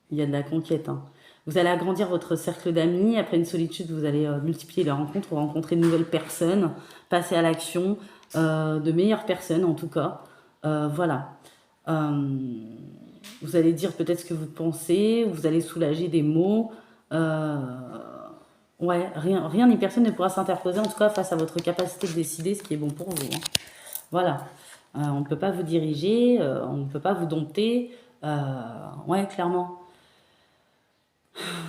il y a de la conquête. Hein. Vous allez agrandir votre cercle d'amis. Après une solitude, vous allez multiplier les rencontres, rencontrer de nouvelles personnes, passer à l'action, de meilleures personnes en tout cas. Voilà. Vous allez dire peut-être ce que vous pensez, vous allez soulager des mots. Ouais, rien ni personne ne pourra s'interposer en tout cas face à votre capacité de décider ce qui est bon pour vous. Hein. Voilà. On ne peut pas vous diriger, on ne peut pas vous dompter. Ouais, clairement.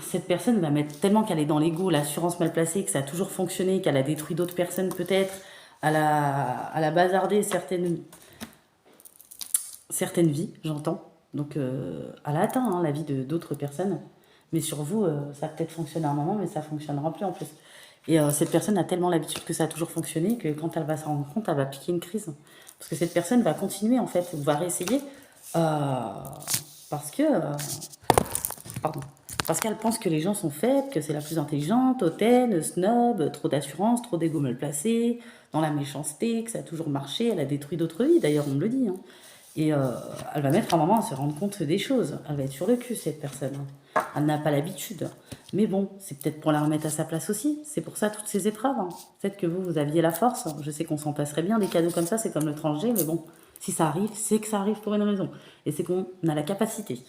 Cette personne va mettre tellement qu'elle est dans l'ego, l'assurance mal placée, que ça a toujours fonctionné, qu'elle a détruit d'autres personnes peut-être, elle a bazardé certaines vies, j'entends. Donc, elle a atteint hein, la vie de d'autres personnes. Mais sur vous, ça a peut-être fonctionné à un moment, mais ça ne fonctionnera plus en plus. Et cette personne a tellement l'habitude que ça a toujours fonctionné que quand elle va s'en rendre compte, elle va piquer une crise. Parce que cette personne va continuer en fait, ou va réessayer. Parce que... pardon. Parce qu'elle pense que les gens sont faibles, que c'est la plus intelligente, hautaine, snob, trop d'assurance, trop d'ego mal placé, dans la méchanceté, que ça a toujours marché, elle a détruit d'autres vies, d'ailleurs on me le dit. Hein. Et elle va mettre un moment à se rendre compte des choses. Elle va être sur le cul, cette personne. Hein. Elle n'a pas l'habitude. Mais bon, c'est peut-être pour la remettre à sa place aussi. C'est pour ça toutes ces épreuves. Hein. Peut-être que vous aviez la force. Je sais qu'on s'en passerait bien des cadeaux comme ça, c'est comme le tranché, mais bon, si ça arrive, c'est que ça arrive pour une raison. Et c'est qu'on a la capacité.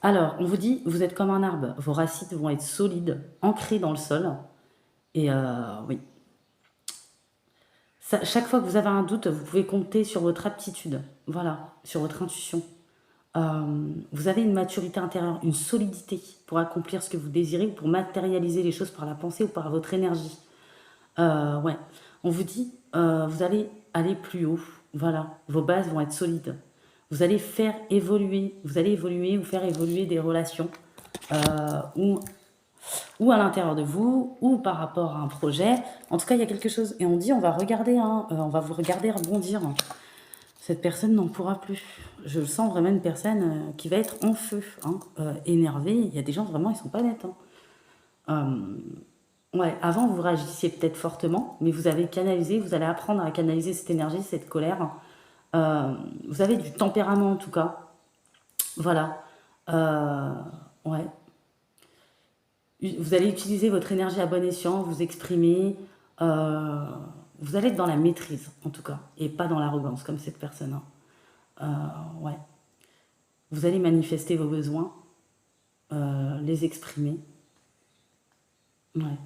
Alors, on vous dit, vous êtes comme un arbre. Vos racines vont être solides, ancrées dans le sol. Et oui. Ça, chaque fois que vous avez un doute, vous pouvez compter sur votre aptitude. Voilà, sur votre intuition. Vous avez une maturité intérieure, une solidité pour accomplir ce que vous désirez ou pour matérialiser les choses par la pensée ou par votre énergie. Ouais. On vous dit, vous allez aller plus haut. Voilà, vos bases vont être solides. Vous allez faire évoluer, vous allez évoluer ou faire évoluer des relations ou à l'intérieur de vous, ou par rapport à un projet. En tout cas, il y a quelque chose. Et on dit, on va regarder, hein, on va vous regarder rebondir. Cette personne n'en pourra plus. Je sens vraiment une personne qui va être en feu, hein, énervée. Il y a des gens, vraiment, ils sont pas nets. Hein. Ouais, avant, vous réagissiez peut-être fortement, mais vous avez canalisé, vous allez apprendre à canaliser cette énergie, cette colère. Vous avez du tempérament, en tout cas. Voilà. Ouais. Vous allez utiliser votre énergie à bon escient, vous exprimer. Vous allez être dans la maîtrise, en tout cas, et pas dans l'arrogance, comme cette personne. Ouais. Vous allez manifester vos besoins, les exprimer. Ouais.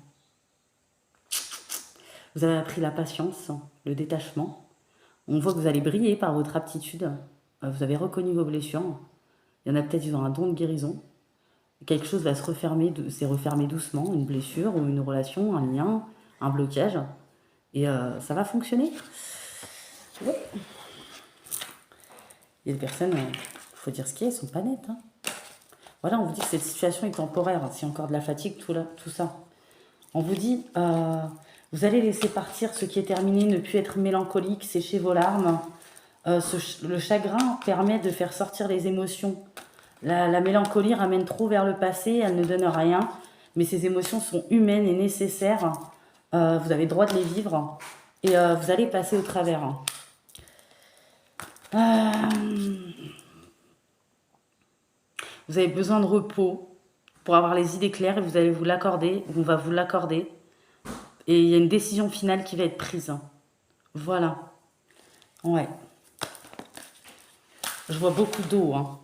Vous avez appris la patience, le détachement. On voit que vous allez briller par votre aptitude. Vous avez reconnu vos blessures. Il y en a peut-être, ils ont un don de guérison. Quelque chose va se refermer, c'est refermer doucement, une blessure ou une relation, un lien, un blocage. Et ça va fonctionner. Ouais. Il y a des personnes, il faut dire ce qu'il y a, elles sont pas nettes. Hein. Voilà, on vous dit que cette situation est temporaire. C'est encore de la fatigue, tout ça. On vous dit, vous allez laisser partir ce qui est terminé, ne plus être mélancolique, sécher vos larmes. Le chagrin permet de faire sortir les émotions. La mélancolie ramène trop vers le passé, elle ne donne rien. Mais ces émotions sont humaines et nécessaires. Vous avez le droit de les vivre. Et vous allez passer au travers. Vous avez besoin de repos pour avoir les idées claires et vous allez vous l'accorder, on va vous l'accorder. Et il y a une décision finale qui va être prise. Voilà. Ouais. Je vois beaucoup d'eau. Hein.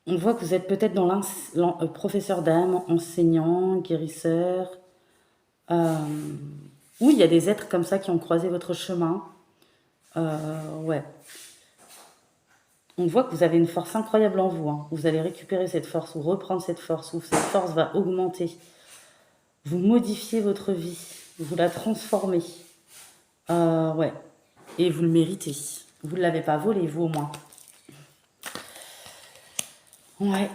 On voit que vous êtes peut-être dans professeur d'âme, enseignant, guérisseur. Oui, il y a des êtres comme ça qui ont croisé votre chemin. Ouais. On voit que vous avez une force incroyable en vous. Hein. Vous allez récupérer cette force ou reprendre cette force, ou cette force va augmenter. Vous modifiez votre vie, vous la transformez. Ouais. Et vous le méritez. Vous ne l'avez pas volé, vous au moins. Ouais.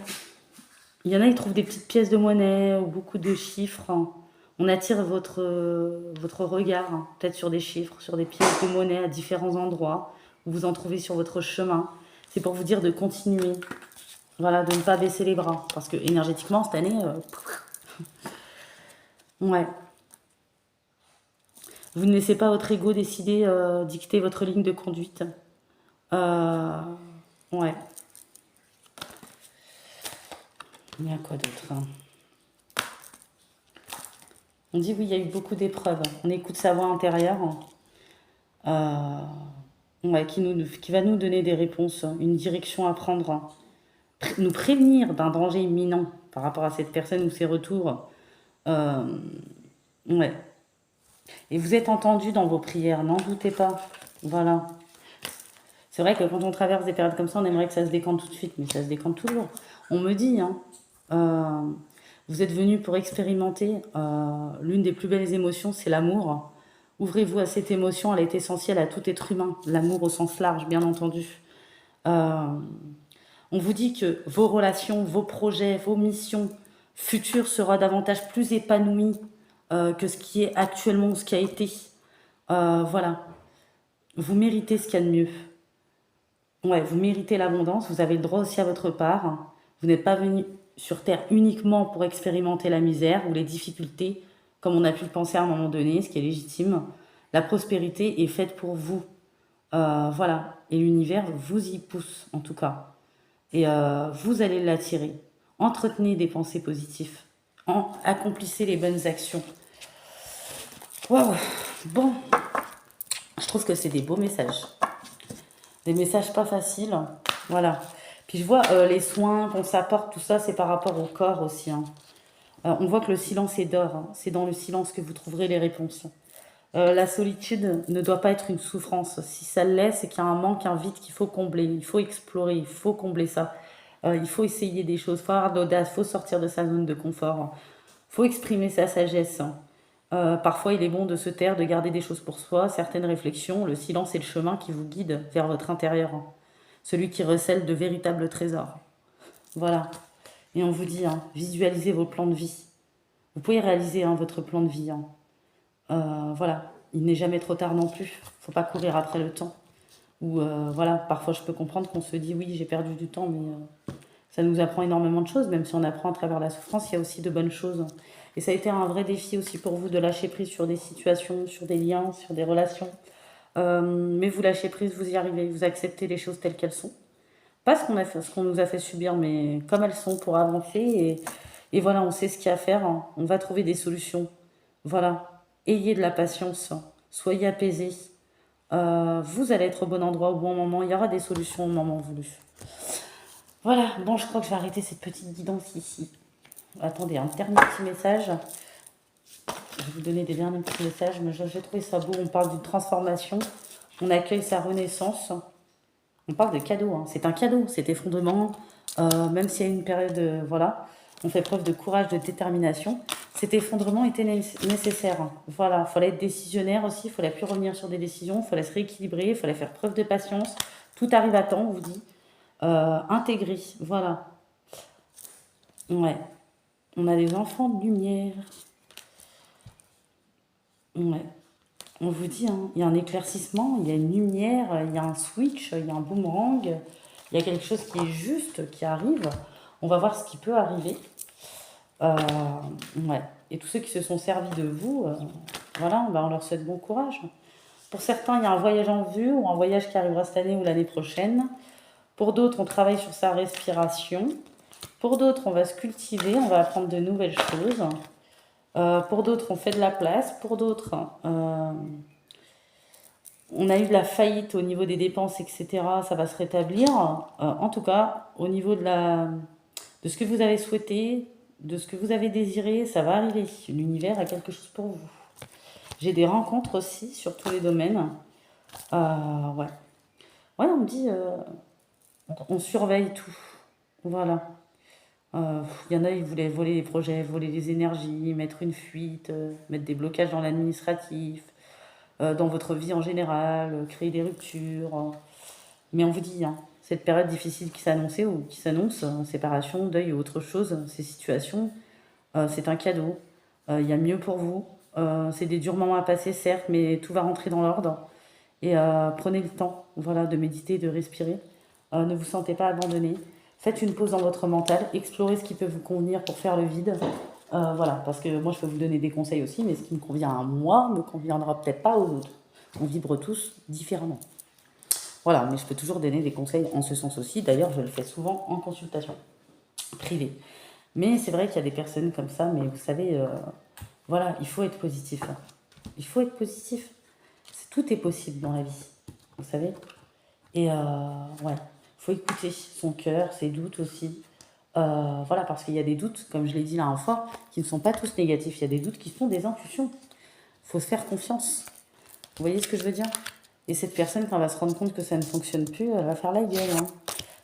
Il y en a, ils trouvent des petites pièces de monnaie ou beaucoup de chiffres. Hein. On attire votre regard, hein, peut-être sur des chiffres, sur des pièces de monnaie à différents endroits. Où vous en trouvez sur votre chemin. C'est pour vous dire de continuer. Voilà, de ne pas baisser les bras. Parce que énergétiquement, cette année... Ouais. Vous ne laissez pas votre ego décider, dicter votre ligne de conduite. Ouais. Il y a quoi d'autre hein. On dit oui, il y a eu beaucoup d'épreuves. On écoute sa voix intérieure. Ouais, qui va nous donner des réponses, une direction à prendre. Nous prévenir d'un danger imminent par rapport à cette personne ou ses retours. Ouais. Et vous êtes entendu dans vos prières, n'en doutez pas. Voilà. C'est vrai que quand on traverse des périodes comme ça, on aimerait que ça se décante tout de suite, mais ça se décante toujours. On me dit, hein, vous êtes venu pour expérimenter l'une des plus belles émotions, c'est l'amour. Ouvrez-vous à cette émotion, elle est essentielle à tout être humain. L'amour au sens large, bien entendu. On vous dit que vos relations, vos projets, vos missions futures seront davantage plus épanouies que ce qui est actuellement, ce qui a été. Voilà. Vous méritez ce qu'il y a de mieux. Ouais, vous méritez l'abondance, vous avez le droit aussi à votre part. Vous n'êtes pas venu sur Terre uniquement pour expérimenter la misère ou les difficultés, comme on a pu le penser à un moment donné, ce qui est légitime. La prospérité est faite pour vous. Voilà. Et l'univers vous y pousse, en tout cas. Et vous allez l'attirer. Entretenez des pensées positives. Accomplissez les bonnes actions. Waouh. Bon. Je trouve que c'est des beaux messages. Des messages pas faciles. Voilà. Puis je vois les soins qu'on s'apporte, tout ça, c'est par rapport au corps aussi. Hein. On voit que le silence est d'or. Hein. C'est dans le silence que vous trouverez les réponses. La solitude ne doit pas être une souffrance. Si ça l'est, c'est qu'il y a un manque, un vide qu'il faut combler. Il faut explorer, il faut combler ça. Il faut essayer des choses, il faut avoir de l'audace, il faut sortir de sa zone de confort. Il faut exprimer sa sagesse. Parfois, il est bon de se taire, de garder des choses pour soi, certaines réflexions. Le silence est le chemin qui vous guide vers votre intérieur. Celui qui recèle de véritables trésors. Voilà. Et on vous dit, hein, visualisez vos plans de vie. Vous pouvez réaliser votre plan de vie. Voilà. Il n'est jamais trop tard non plus. Il ne faut pas courir après le temps. Ou voilà, parfois je peux comprendre qu'on se dit oui, j'ai perdu du temps, mais ça nous apprend énormément de choses. Même si on apprend à travers la souffrance, il y a aussi de bonnes choses. Et ça a été un vrai défi aussi pour vous de lâcher prise sur des situations, sur des liens, sur des relations. Mais vous lâchez prise, vous y arrivez, vous acceptez les choses telles qu'elles sont. Pas ce qu'on nous a fait subir, mais comme elles sont pour avancer. Et voilà, on sait ce qu'il y a à faire. Hein. On va trouver des solutions. Voilà. Ayez de la patience. Soyez apaisés. Vous allez être au bon endroit au bon moment. Il y aura des solutions au moment voulu. Voilà. Bon, je crois que je vais arrêter cette petite guidance ici. Attendez, un dernier petit message. Je vais vous donner des derniers petits messages, mais j'ai trouvé ça beau. On parle d'une transformation. On accueille sa renaissance. On parle de cadeau. Hein. C'est un cadeau, cet effondrement. même s'il y a une période, voilà, on fait preuve de courage, de détermination. Cet effondrement était nécessaire. Voilà, il fallait être décisionnaire aussi, il fallait plus revenir sur des décisions, il fallait se rééquilibrer, il fallait faire preuve de patience. Tout arrive à temps, on vous dit. Intégrer, voilà. Ouais. On a des enfants de lumière. Ouais. On vous dit, hein, il y a un éclaircissement, il y a une lumière, il y a un switch, il y a un boomerang, il y a quelque chose qui est juste, qui arrive. On va voir ce qui peut arriver. Euh, ouais. Et tous ceux qui se sont servis de vous, voilà, bah, on leur souhaite bon courage. Pour certains, il y a un voyage en vue ou un voyage qui arrivera cette année ou l'année prochaine. Pour d'autres, on travaille sur sa respiration. Pour d'autres, on va se cultiver, on va apprendre de nouvelles choses. Pour d'autres, on fait de la place. Pour d'autres, on a eu de la faillite au niveau des dépenses, etc. Ça va se rétablir. En tout cas, au niveau de ce que vous avez souhaité, de ce que vous avez désiré, ça va arriver. L'univers a quelque chose pour vous. J'ai des rencontres aussi sur tous les domaines. Ouais. Ouais, on me dit, on surveille tout. Voilà. Il y en a, ils voulaient voler les projets, voler les énergies, mettre une fuite, mettre des blocages dans l'administratif, dans votre vie en général, créer des ruptures. Mais on vous dit, hein, cette période difficile qui s'annonçait ou qui s'annonce, séparation, deuil ou autre chose, ces situations, c'est un cadeau. Il y a mieux pour vous. C'est des durs moments à passer, certes, mais tout va rentrer dans l'ordre. Et prenez le temps, voilà, de méditer, de respirer. Ne vous sentez pas abandonné. Faites une pause dans votre mental, explorez ce qui peut vous convenir pour faire le vide. Voilà, parce que moi je peux vous donner des conseils aussi, mais ce qui me convient à moi ne conviendra peut-être pas aux autres. On vibre tous différemment. Voilà, mais je peux toujours donner des conseils en ce sens aussi. D'ailleurs, je le fais souvent en consultation privée. Mais c'est vrai qu'il y a des personnes comme ça, mais vous savez, voilà, il faut être positif. Il faut être positif. Tout est possible dans la vie, vous savez. Et ouais, il faut écouter son cœur, ses doutes aussi. Voilà, parce qu'il y a des doutes, comme je l'ai dit la dernière fois, qui ne sont pas tous négatifs. Il y a des doutes qui sont des intuitions. Il faut se faire confiance. Vous voyez ce que je veux dire? Et cette personne, quand elle va se rendre compte que ça ne fonctionne plus, elle va faire la gueule. Hein.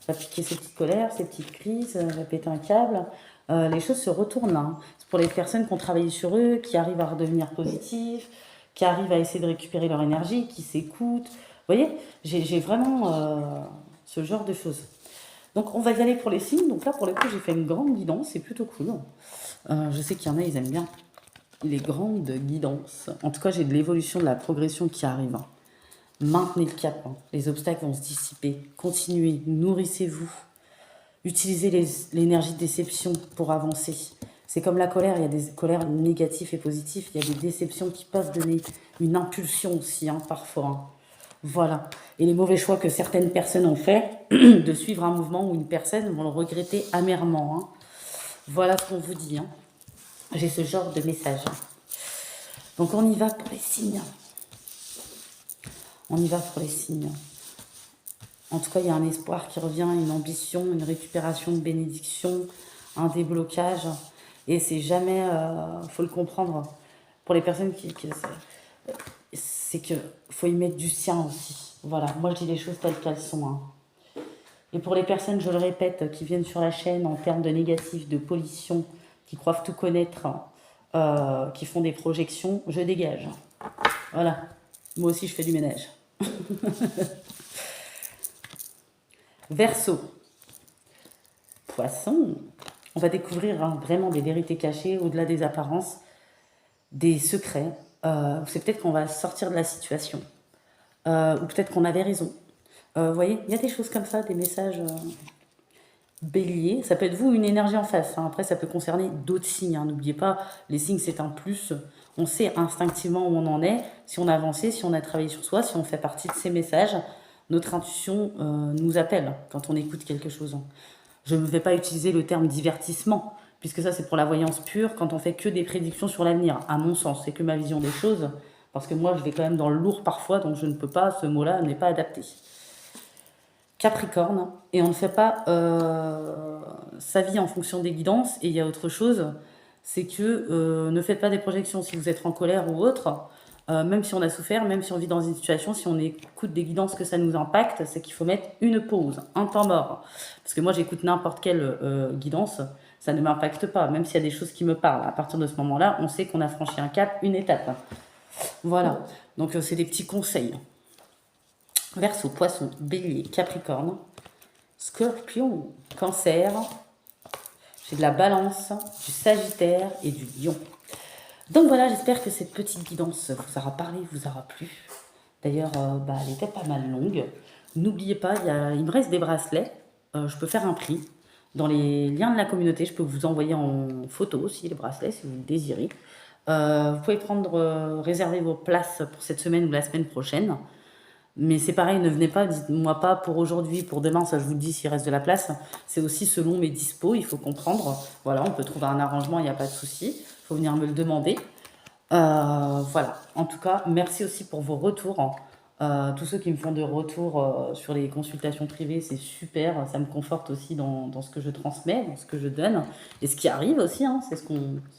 Elle va piquer ses petites colères, ses petites crises, elle va péter un câble. Les choses se retournent. Hein. C'est pour les personnes qui ont travaillé sur eux, qui arrivent à redevenir positifs, qui arrivent à essayer de récupérer leur énergie, qui s'écoutent. Vous voyez, j'ai vraiment ce genre de choses. Donc on va y aller pour les signes. Donc là, pour le coup, j'ai fait une grande guidance, c'est plutôt cool. Je sais qu'il y en a, ils aiment bien les grandes guidances. En tout cas, j'ai de l'évolution, de la progression qui arrive. Hein. Maintenez le cap, hein. Les obstacles vont se dissiper. Continuez, nourrissez-vous. Utilisez l'énergie de déception pour avancer. C'est comme la colère, il y a des colères négatives et positives, il y a des déceptions qui peuvent donner une impulsion aussi, hein, parfois. Hein. Voilà. Et les mauvais choix que certaines personnes ont fait, de suivre un mouvement ou une personne, vont le regretter amèrement. Hein. Voilà ce qu'on vous dit. Hein. J'ai ce genre de message. Donc on y va pour les signes. On y va pour les signes. En tout cas, il y a un espoir qui revient, une ambition, une récupération de bénédiction, un déblocage. Et c'est jamais, faut le comprendre, pour les personnes c'est que faut y mettre du sien aussi. Voilà, moi je dis les choses telles qu'elles sont. Hein. Et pour les personnes, je le répète, qui viennent sur la chaîne en termes de négatif, de pollution, qui croient tout connaître, qui font des projections, je dégage. Voilà, moi aussi je fais du ménage. Verseau. Poisson. On va découvrir hein, vraiment des vérités cachées, au-delà des apparences, des secrets. C'est peut-être qu'on va sortir de la situation. Ou peut-être qu'on avait raison. Vous voyez, il y a des choses comme ça, des messages béliers. Ça peut être vous, une énergie en face. Hein. Après, ça peut concerner d'autres signes. Hein. N'oubliez pas, les signes, c'est un plus. On sait instinctivement où on en est, si on a avancé, si on a travaillé sur soi, si on fait partie de ces messages. Notre intuition nous appelle quand on écoute quelque chose. Je ne vais pas utiliser le terme divertissement, puisque ça c'est pour la voyance pure, quand on fait que des prédictions sur l'avenir, à mon sens, c'est que ma vision des choses, parce que moi je vais quand même dans le lourd parfois, donc je ne peux pas, ce mot-là n'est pas adapté. Capricorne, et on ne fait pas sa vie en fonction des guidances, et il y a autre chose, c'est que ne faites pas des projections si vous êtes en colère ou autre, même si on a souffert, même si on vit dans une situation, si on écoute des guidances que ça nous impacte, c'est qu'il faut mettre une pause, un temps mort. Parce que moi, j'écoute n'importe quelle guidance, ça ne m'impacte pas, même s'il y a des choses qui me parlent. À partir de ce moment-là, on sait qu'on a franchi un cap, une étape. Voilà, donc c'est des petits conseils. Verseau, Poisson, Bélier, Capricorne, Scorpion, Cancer, j'ai de la Balance, du Sagittaire et du Lion. Donc voilà, j'espère que cette petite guidance vous aura parlé, vous aura plu. D'ailleurs, elle était pas mal longue. N'oubliez pas, il me reste des bracelets. Je peux faire un prix. Dans les liens de la communauté, je peux vous envoyer en photo aussi les bracelets si vous le désirez. Vous pouvez réserver vos places pour cette semaine ou la semaine prochaine. Mais c'est pareil, ne venez pas, dites-moi pas pour aujourd'hui, pour demain, ça je vous le dis s'il reste de la place. C'est aussi selon mes dispos, il faut comprendre. Voilà, on peut trouver un arrangement, il n'y a pas de souci. Il faut venir me le demander. Voilà, en tout cas, merci aussi pour vos retours. Tous ceux qui me font de retours sur les consultations privées, c'est super. Ça me conforte aussi dans ce que je transmets, dans ce que je donne. Et ce qui arrive aussi, hein,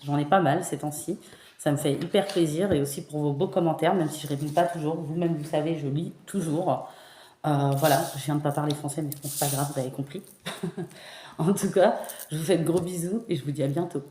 j'en ai pas mal ces temps-ci. Ça me fait hyper plaisir et aussi pour vos beaux commentaires, même si je ne réponds pas toujours. Vous-même, vous savez, je lis toujours. Voilà, je viens de pas parler français, mais c'est pas grave, vous avez compris. En tout cas, je vous fais de gros bisous et je vous dis à bientôt.